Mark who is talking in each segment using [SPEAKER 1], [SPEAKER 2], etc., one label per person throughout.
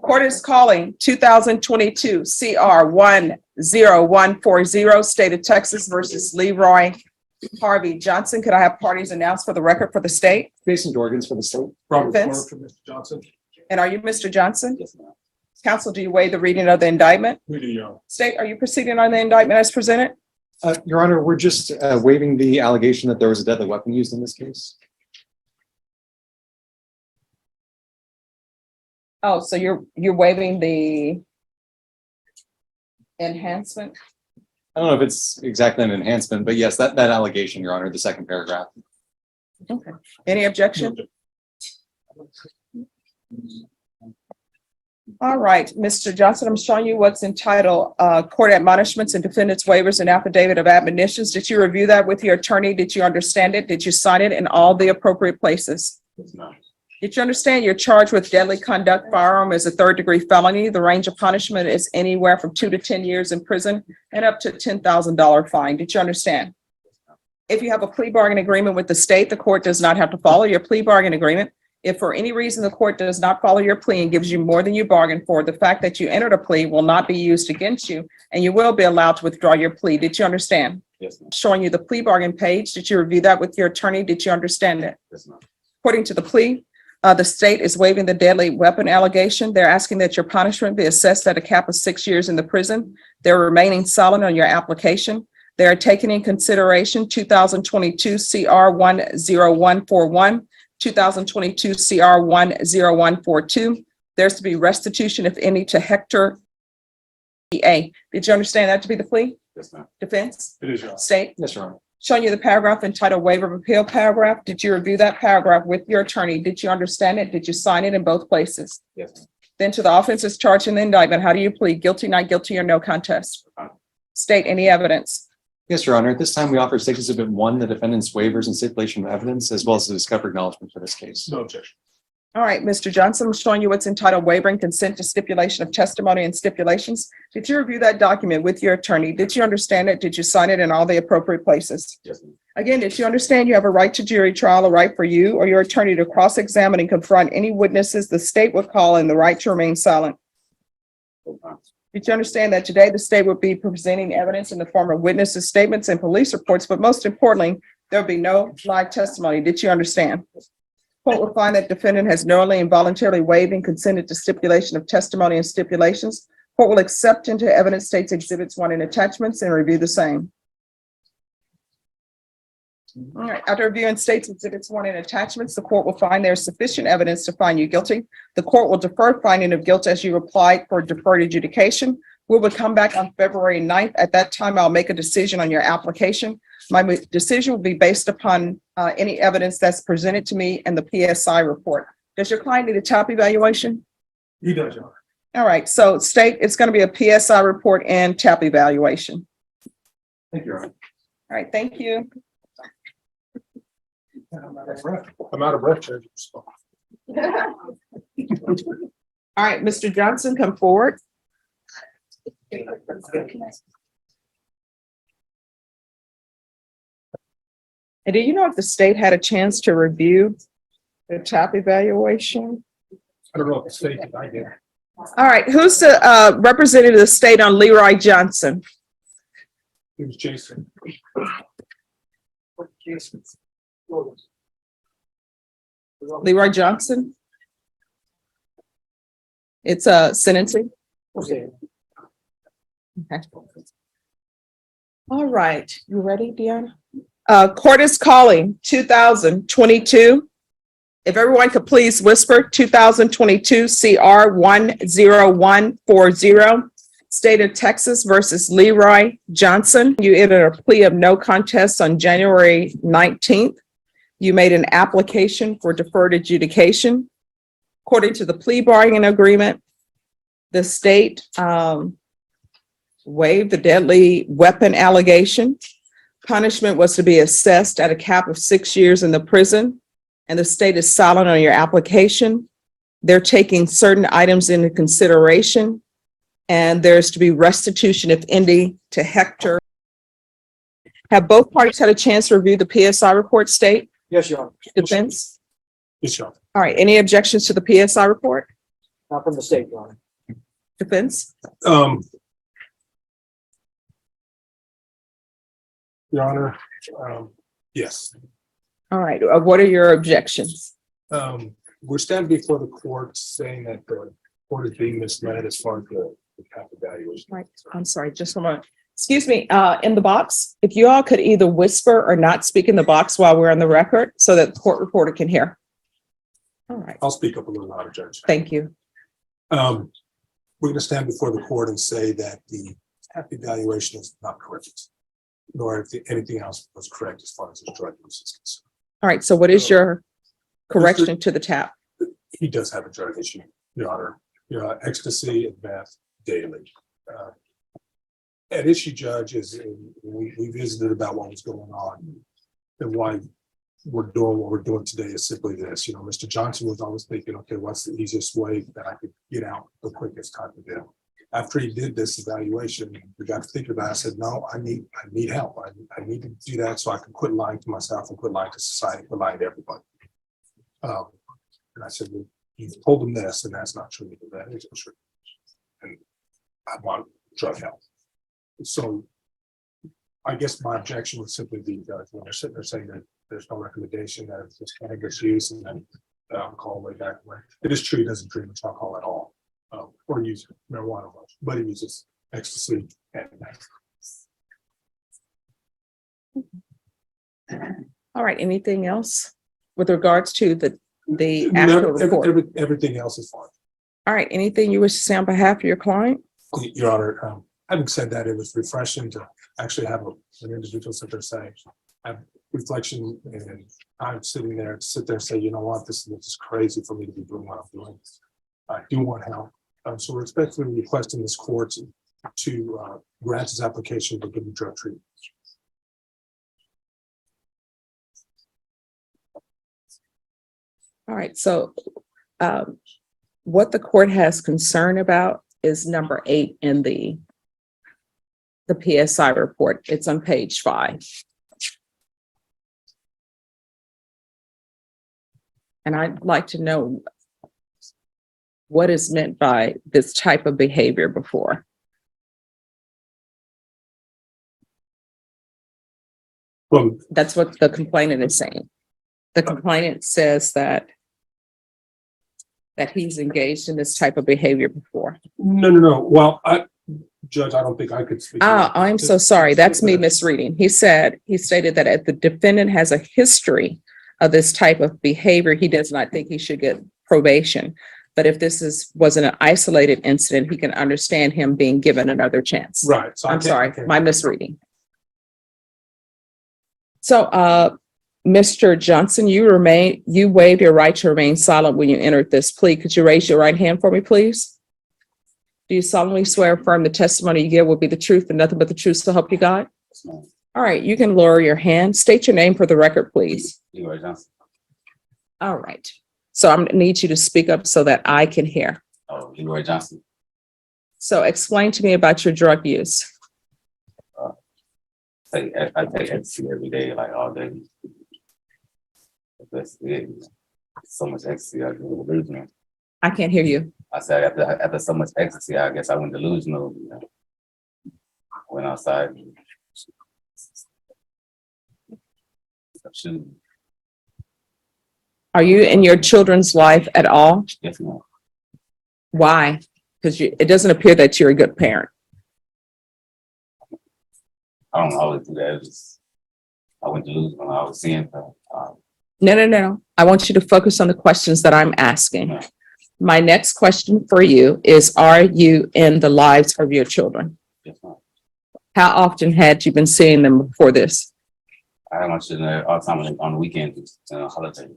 [SPEAKER 1] Court is calling 2022 CR 10140, State of Texas versus Leroy Harvey Johnson. Could I have parties announced for the record for the state?
[SPEAKER 2] Jason Dorgans for the state.
[SPEAKER 3] Robert
[SPEAKER 1] Defense?
[SPEAKER 3] Clark for Mr. Johnson.
[SPEAKER 1] And are you Mr. Johnson?
[SPEAKER 2] Yes, ma'am.
[SPEAKER 1] Counsel, do you waive the reading of the indictment?
[SPEAKER 3] We do, Your Honor.
[SPEAKER 1] State, are you proceeding on the indictment as presented?
[SPEAKER 2] Your Honor, we're just waiving the allegation that there was a deadly weapon used in this case.
[SPEAKER 1] Oh, so you're waiving the enhancement?
[SPEAKER 2] I don't know if it's exactly an enhancement, but yes, that allegation, Your Honor, the second paragraph.
[SPEAKER 1] Okay. Any objection? All right, Mr. Johnson, I'm showing you what's entitled Court Admonishments and Defendants Waivers and Affidavit of Admonitions. Did you review that with your attorney? Did you understand it? Did you sign it in all the appropriate places? Did you understand you're charged with deadly conduct firearm as a third-degree felony? The range of punishment is anywhere from 2 to 10 years in prison and up to $10,000 fine. Did you understand? If you have a plea bargain agreement with the state, the court does not have to follow your plea bargain agreement. If for any reason the court does not follow your plea and gives you more than you bargained for, the fact that you entered a plea will not be used against you, and you will be allowed to withdraw your plea. Did you understand?
[SPEAKER 2] Yes, ma'am.
[SPEAKER 1] Showing you the plea bargain page. Did you review that with your attorney? Did you understand it?
[SPEAKER 2] Yes, ma'am.
[SPEAKER 1] According to the plea, the state is waiving the deadly weapon allegation. They're asking that your punishment be assessed at a cap of 6 years in the prison. They're remaining silent on your application. They are taking in consideration 2022 CR 10141, 2022 CR 10142. There's to be restitution, if any, to Hector A. Did you understand that to be the plea?
[SPEAKER 2] Yes, ma'am.
[SPEAKER 1] Defense?
[SPEAKER 3] It is, Your Honor.
[SPEAKER 1] State?
[SPEAKER 2] Yes, Your Honor.
[SPEAKER 1] Showing you the paragraph entitled Waiver of Appeal paragraph. Did you review that paragraph with your attorney? Did you understand it? Did you sign it in both places?
[SPEAKER 2] Yes, ma'am.
[SPEAKER 1] Then to the offenses charged in the indictment, how do you plead? Guilty, not guilty, or no contest? State any evidence.
[SPEAKER 2] Yes, Your Honor. At this time, we offer State Exhibit 1, the defendant's waivers and stipulation of evidence, as well as the discovered acknowledgement for this case.
[SPEAKER 3] No objection.
[SPEAKER 1] All right, Mr. Johnson, I'm showing you what's entitled Waiver and Consent to Stipulation of Testimony and Stipulations. Did you review that document with your attorney? Did you understand it? Did you sign it in all the appropriate places?
[SPEAKER 2] Yes, ma'am.
[SPEAKER 1] Again, did you understand you have a right to jury trial, a right for you or your attorney to cross-examine and confront any witnesses the state would call, and the right to remain silent? Did you understand that today the state would be presenting evidence in the form of witnesses' statements and police reports, but most importantly, there will be no live testimony? Did you understand? Court will find that defendant has knowingly and voluntarily waived and consented to stipulation of testimony and stipulations. Court will accept into evidence State's Exhibits 1 and attachments and review the same. All right, after reviewing State's Exhibits 1 and attachments, the court will find there is sufficient evidence to find you guilty. The court will defer finding of guilt as you applied for deferred adjudication. We will come back on February 9th. At that time, I'll make a decision on your application. My decision will be based upon any evidence that's presented to me and the PSI report. Does your client need a TAP evaluation?
[SPEAKER 3] He does, Your Honor.
[SPEAKER 1] All right, so State, it's going to be a PSI report and TAP evaluation.
[SPEAKER 2] Thank you, Your Honor.
[SPEAKER 1] All right, thank you.
[SPEAKER 3] I'm out of breath, Judge.
[SPEAKER 1] All right, Mr. Johnson, come forward. And do you know if the state had a chance to review the TAP evaluation?
[SPEAKER 3] I don't know if the state did. I did.
[SPEAKER 1] All right, who's the representative of the state on Leroy Johnson?
[SPEAKER 3] It was Jason.
[SPEAKER 1] Leroy Johnson? It's sentencing. Okay. All right, you ready, Deanna? Court is calling 2022. If everyone could please whisper, 2022 CR 10140, State of Texas versus Leroy Johnson. You entered a plea of no contest on January 19th. You made an application for deferred adjudication. According to the plea bargaining agreement, the state waived the deadly weapon allegation. Punishment was to be assessed at a cap of 6 years in the prison, and the state is silent on your application. They're taking certain items into consideration, and there's to be restitution, if any, to Hector. Have both parties had a chance to review the PSI report, State?
[SPEAKER 2] Yes, Your Honor.
[SPEAKER 1] Defense?
[SPEAKER 3] Yes, Your Honor.
[SPEAKER 1] All right, any objections to the PSI report?
[SPEAKER 4] Not from the state, Your Honor.
[SPEAKER 1] Defense?
[SPEAKER 3] Your Honor, yes.
[SPEAKER 1] All right, what are your objections?
[SPEAKER 3] We're standing before the court saying that the court is being misled as far as the cap evaluation.
[SPEAKER 1] Right, I'm sorry, just a moment. Excuse me, in the box, if you all could either whisper or not speak in the box while we're on the record so that the court reporter can hear. All right,
[SPEAKER 3] I'll speak up a little louder, Judge.
[SPEAKER 1] thank you.
[SPEAKER 3] We're going to stand before the court and say that the cap evaluation is not correct, nor if anything else was correct as far as his drug use is concerned.
[SPEAKER 1] All right, so what is your correction to the tap?
[SPEAKER 3] He does have a drug issue, Your Honor. Ecstasy and meth daily. At issue, Judge, is we visited about what was going on and why we're doing what we're doing today is simply this. Mr. Johnson was always thinking, okay, what's the easiest way that I could get out the quickest type of deal? After he did this evaluation, we got to thinking about it. I said, no, I need help. I need to do that so I can quit lying to myself and quit lying to society, quit lying to everybody. And I said, well, you've told them this, and that's not true. That is true. And I want drug help. So I guess my objection would simply be that when they're sitting there saying that there's no recommendation that it's just cannabis use and then the alcohol way back when. It is true he doesn't drink much alcohol at all, or use marijuana much, but he uses ecstasy and meth.
[SPEAKER 1] All right, anything else with regards to the actual report?
[SPEAKER 3] Everything else is fine.
[SPEAKER 1] All right, anything you wish to say on behalf of your client?
[SPEAKER 3] Your Honor, having said that, it was refreshing to actually have an individual sit there saying, have reflection, and I'm sitting there to sit there and say, you know what, this is crazy for me to be doing what I'm doing. I do want help. So we're respectfully requesting this court to grant his application to give him drug treatment.
[SPEAKER 1] All right, so what the court has concern about is number 8 in the PSI report. It's on page 5. And I'd like to know what is meant by this type of behavior before.
[SPEAKER 3] Well,
[SPEAKER 1] That's what the complainant is saying. The complainant says that he's engaged in this type of behavior before.
[SPEAKER 3] no. Well, Judge, I don't think I could speak.
[SPEAKER 1] I'm so sorry. That's me misreading. He stated that if the defendant has a history of this type of behavior, he does not think he should get probation. But if this wasn't an isolated incident, he can understand him being given another chance.
[SPEAKER 3] Right. So
[SPEAKER 1] I'm sorry, my misreading. So, Mr. Johnson, you waived your right to remain silent when you entered this plea. Could you raise your right hand for me, please? Do you solemnly swear or affirm the testimony you give will be the truth and nothing but the truth to help you God? All right, you can lower your hand. State your name for the record, please.
[SPEAKER 5] Leroy Johnson.
[SPEAKER 1] All right. So I'm gonna need you to speak up so that I can hear.
[SPEAKER 5] Oh, Leroy Johnson.
[SPEAKER 1] So explain to me about your drug use.
[SPEAKER 5] I take ecstasy every day, like all day. That's it. So much ecstasy, I get delusional.
[SPEAKER 1] I can't hear you.
[SPEAKER 5] I said after so much ecstasy, I guess I went delusional. Went outside. Shooting.
[SPEAKER 1] Are you in your children's life at all?
[SPEAKER 5] Yes, ma'am.
[SPEAKER 1] Why? Because it doesn't appear that you're a good parent.
[SPEAKER 5] I don't always do that. I went delusional. I was seeing.
[SPEAKER 1] No. I want you to focus on the questions that I'm asking.
[SPEAKER 5] No.
[SPEAKER 1] My next question for you is, are you in the lives of your children?
[SPEAKER 5] Yes, ma'am.
[SPEAKER 1] How often had you been seeing them before this?
[SPEAKER 5] I have my children there all the time on the weekends and holidays.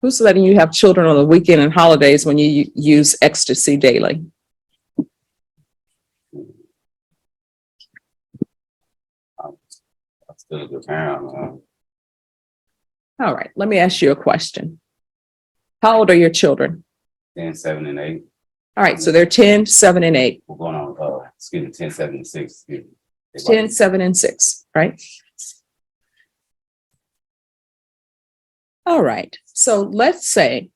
[SPEAKER 1] Who's letting you have children on the weekend and holidays when you use ecstasy daily?
[SPEAKER 5] I'm still a good parent.
[SPEAKER 1] All right, let me ask you a question. How old are your children?
[SPEAKER 5] 10, 7, and 8.
[SPEAKER 1] All right, so they're 10, 7, and 8.
[SPEAKER 5] We're going on, 10, 7, and 6.
[SPEAKER 1] 10, 7, and 6, right? All right, so let's say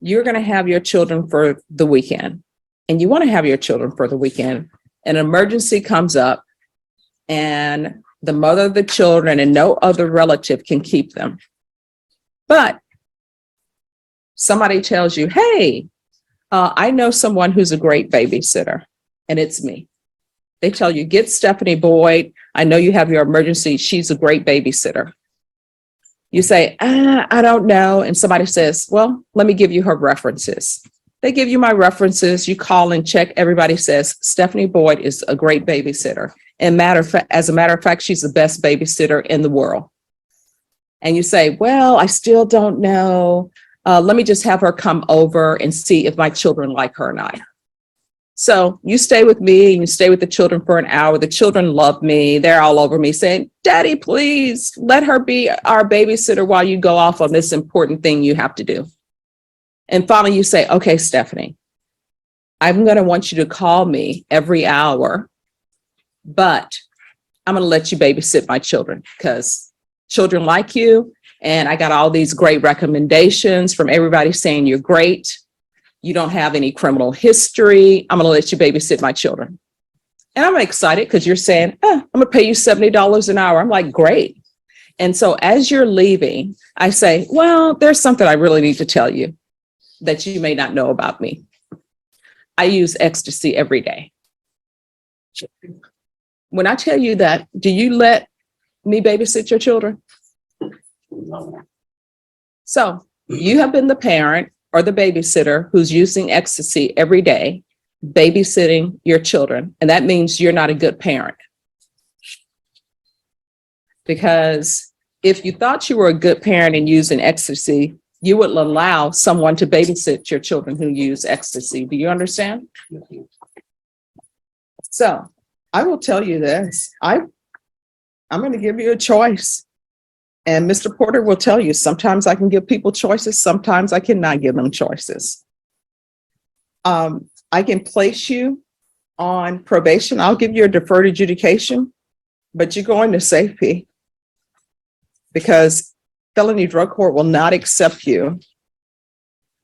[SPEAKER 1] you're going to have your children for the weekend, and you want to have your children for the weekend, an emergency comes up, and the mother of the children and no other relative can keep them. But somebody tells you, hey, I know someone who's a great babysitter, and it's me. They tell you, get Stephanie Boyd. I know you have your emergency. She's a great babysitter. You say, I don't know. And somebody says, well, let me give you her references. They give you my references. You call and check. Everybody says, Stephanie Boyd is a great babysitter. And as a matter of fact, she's the best babysitter in the world. And you say, well, I still don't know. Let me just have her come over and see if my children like her or not. So you stay with me and you stay with the children for an hour. The children love me. They're all over me saying, Daddy, please let her be our babysitter while you go off on this important thing you have to do. And finally you say, okay, Stephanie, I'm going to want you to call me every hour, but I'm going to let you babysit my children because children like you. And I got all these great recommendations from everybody saying you're great. You don't have any criminal history. I'm going to let you babysit my children. And I'm excited because you're saying, I'm going to pay you $70 an hour. I'm like, great. And so as you're leaving, I say, well, there's something I really need to tell you that you may not know about me. I use ecstasy every day. When I tell you that, do you let me babysit your children?
[SPEAKER 5] No.
[SPEAKER 1] So you have been the parent or the babysitter who's using ecstasy every day, babysitting your children. And that means you're not a good parent. Because if you thought you were a good parent and using ecstasy, you would allow someone to babysit your children who use ecstasy. Do you understand? So I will tell you this. I'm going to give you a choice. And Mr. Porter will tell you, sometimes I can give people choices, sometimes I cannot give them choices. I can place you on probation. I'll give you a deferred adjudication, but you're going to safety because felony drug court will not accept you.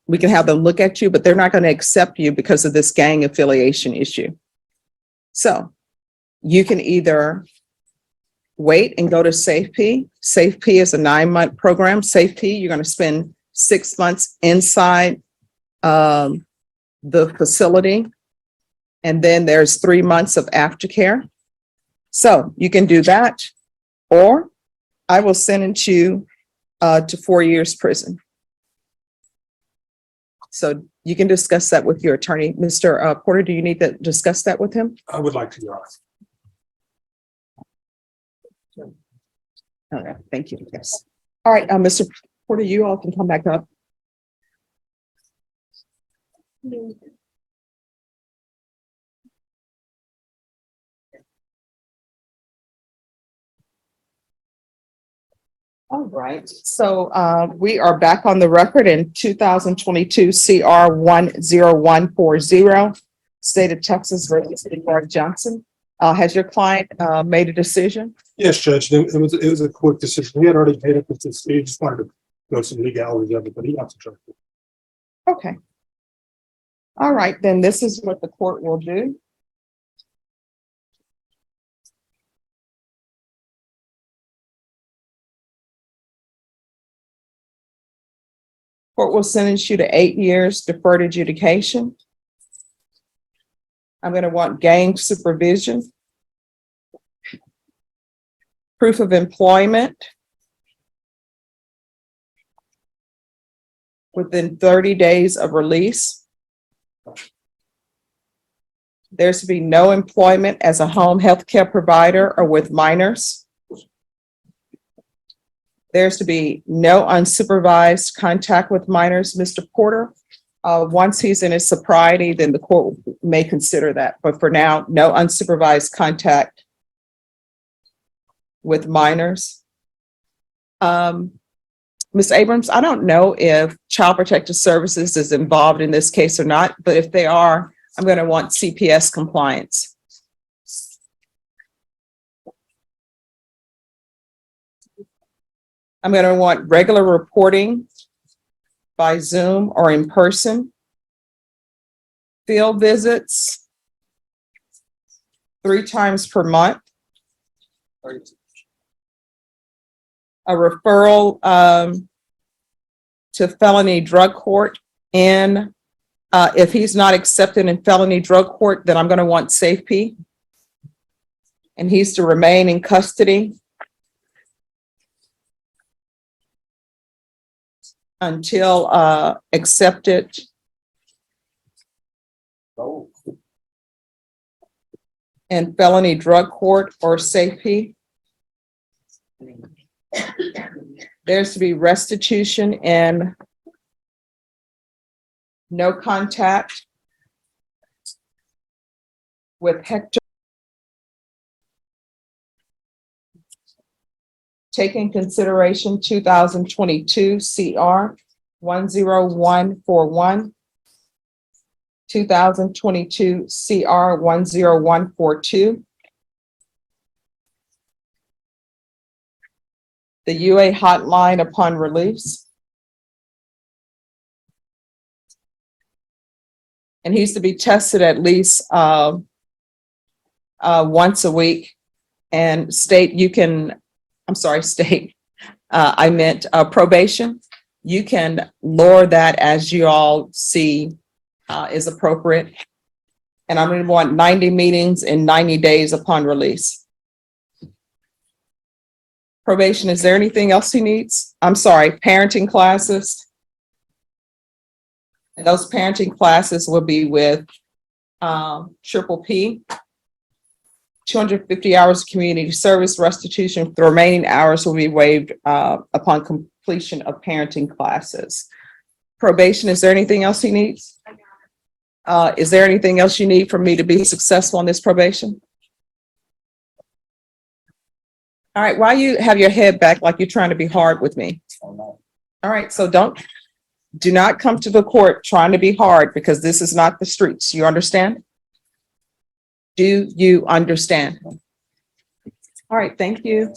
[SPEAKER 1] We can have them look at you, but they're not going to accept you because of this gang affiliation issue. So you can either wait and go to SafeP. SafeP is a 9-month program. SafeP, you're going to spend 6 months inside the facility. And then there's 3 months of aftercare. So you can do that, or I will sentence you to 4 years prison. So you can discuss that with your attorney. Mr. Porter, do you need to discuss that with him?
[SPEAKER 3] I would like to, Your Honor.
[SPEAKER 1] Okay, thank you. Yes. All right, Mr. Porter, you all can come back up. All right, so we are back on the record in 2022 CR 10140, State of Texas versus Mark Johnson. Has your client made a decision?
[SPEAKER 3] Yes, Judge, it was a quick decision. We had already paid up with this. He just wanted to go some legalities of it, but he got to charge it.
[SPEAKER 1] Okay. All right, then this is what the court will do. Court will sentence you to 8 years deferred adjudication. I'm going to want gang supervision, proof of employment within 30 days of release. There's to be no employment as a home health care provider or with minors. There's to be no unsupervised contact with minors, Mr. Porter. Once he's in his sobriety, then the court may consider that. But for now, no unsupervised contact with minors. Ms. Abrams, I don't know if Child Protective Services is involved in this case or not, but if they are, I'm going to want CPS compliance. I'm going to want regular reporting by Zoom or in person. Field visits 3 times per month. A referral to felony drug court. And if he's not accepted in felony drug court, then I'm going to want safety. And he's to remain in custody until accepted. In felony drug court or safety. There's to be restitution and no contact with Hector. Taking consideration 2022 CR 10141, 2022 CR 10142. The UA hotline upon release. And he's to be tested at least once a week. And state, you can, I'm sorry, state, I meant probation. You can lower that as you all see is appropriate. And I'm going to want 90 meetings in 90 days upon release. Probation, is there anything else he needs? I'm sorry, parenting classes. And those parenting classes will be with Triple P. 250 hours of community service restitution. The remaining hours will be waived upon completion of parenting classes. Probation, is there anything else he needs? Is there anything else you need for me to be successful on this probation? All right, why you have your head back like you're trying to be hard with me? All right, so do not come to the court trying to be hard, because this is not the streets. You understand? Do you understand? All right, thank you.